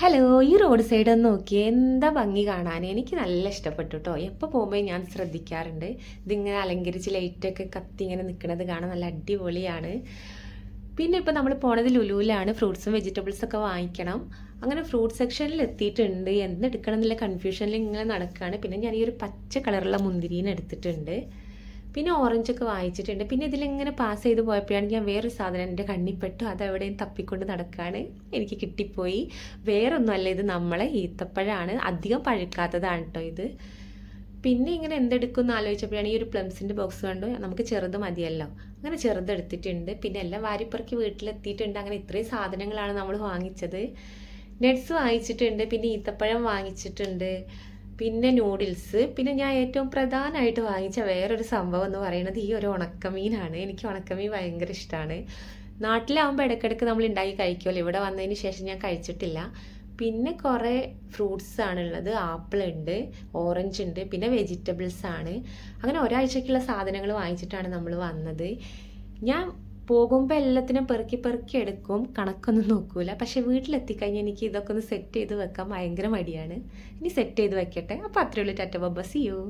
Hello, ഈ road side ഒന്ന് നോക്കിയേ, എന്താ ഭംഗി കാണാൻ. എനിക്ക് നല്ല ഇഷ്ടപ്പെട്ടു കേട്ടോ. എപ്പോൾ പോകുമ്പോൾ ഞാൻ ശ്രദ്ധിക്കാറുണ്ട്. ഇതിങ്ങനെ അലങ്കരിച്ച് ലൈറ്റൊക്കെ കത്തി ഇങ്ങനെ നിൽക്കുന്നത് കാണാൻ നല്ല അടിപൊളിയാണ്. പിന്നെ ഇപ്പോൾ നമ്മൾ പോണത് ലുലുവിലാണ്. ഫ്രൂട്ട്സും വെജിറ്റബിൾസും ഒക്കെ വാങ്ങിക്കണം. അങ്ങനെ ഫ്രൂട്ട് സെക്ഷനിൽ എത്തിയിട്ടുണ്ട്. എന്തെടുക്കണം എന്നുള്ള കൺഫ്യൂഷനിൽ ഇങ്ങനെ നടക്കുകയാണ്. പിന്നെ ഞാൻ ഈ ഒരു പച്ച കളറുള്ള മുന്തിരീനെ എടുത്തിട്ടുണ്ട്. പിന്നെ ഓറഞ്ചൊക്കെ വാങ്ങിച്ചിട്ടുണ്ട്. പിന്നെ ഇതിലിങ്ങനെ പാസ് ചെയ്ത് പോയപ്പോഴാണ് ഞാൻ വേറൊരു സാധനം എൻ്റെ കണ്ണിപ്പെട്ടു. അതെവിടെയും തപ്പിക്കൊണ്ട് നടക്കുകയാണ്. എനിക്ക് കിട്ടിപ്പോയി. വേറൊന്നുമല്ല, ഇത് നമ്മളെ ഈത്തപ്പഴമാണ്. അധികം പഴുക്കാത്തതാണ് കേട്ടോ ഇത്. പിന്നെ ഇങ്ങനെ എന്തെടുക്കും എന്ന് ആലോചിച്ചപ്പോഴാണ് ഈ ഒരു പ്ലംസിൻ്റെ ബോക്സ് കണ്ടു. നമുക്ക് ചെറുത് മതിയല്ലോ, അങ്ങനെ ചെറുതെടുത്തിട്ടുണ്ട്. പിന്നെ എല്ലാം വാരിപ്പറക്കി വീട്ടിലെത്തിയിട്ടുണ്ട്. അങ്ങനെ ഇത്രയും സാധനങ്ങളാണ് നമ്മൾ വാങ്ങിച്ചത്. നട്ട്സ് വാങ്ങിച്ചിട്ടുണ്ട്, പിന്നെ ഈത്തപ്പഴം വാങ്ങിച്ചിട്ടുണ്ട്, പിന്നെ നൂഡിൽസ്. പിന്നെ ഞാൻ ഏറ്റവും പ്രധാനമായിട്ട് വാങ്ങിച്ച വേറൊരു സംഭവം എന്ന് പറയുന്നത് ഈ ഒരു ഉണക്കമീനാണ്. എനിക്ക് ഉണക്കമീൻ ഭയങ്കര ഇഷ്ടമാണ്. നാട്ടിലാവുമ്പോൾ ഇടയ്ക്കിടയ്ക്ക് നമ്മൾ ഉണ്ടാക്കി കഴിക്കുമല്ലോ. ഇവിടെ വന്നതിന് ശേഷം ഞാൻ കഴിച്ചിട്ടില്ല. പിന്നെ കുറേ ഫ്രൂട്ട്സ് ആണുള്ളത്. ആപ്പിൾ ഉണ്ട്, ഓറഞ്ച് ഉണ്ട്, പിന്നെ വെജിറ്റബിൾസ് ആണ്. അങ്ങനെ ഒരാഴ്ചക്കുള്ള സാധനങ്ങൾ വാങ്ങിച്ചിട്ടാണ് നമ്മൾ വന്നത്. ഞാൻ പോകുമ്പോൾ എല്ലാത്തിനും പെറുക്കി പെറുക്കി എടുക്കും, കണക്കൊന്നും നോക്കൂല. പക്ഷെ വീട്ടിലെത്തിക്കഴിഞ്ഞാൽ എനിക്ക് ഇതൊക്കെ ഒന്ന് സെറ്റ് ചെയ്ത് വെക്കാൻ ഭയങ്കര മടിയാണ്. ഇനി സെറ്റ് ചെയ്ത് വെക്കട്ടെ. അപ്പോൾ അത്രയേ ഉള്ളൂ. Tata bye bye, see U.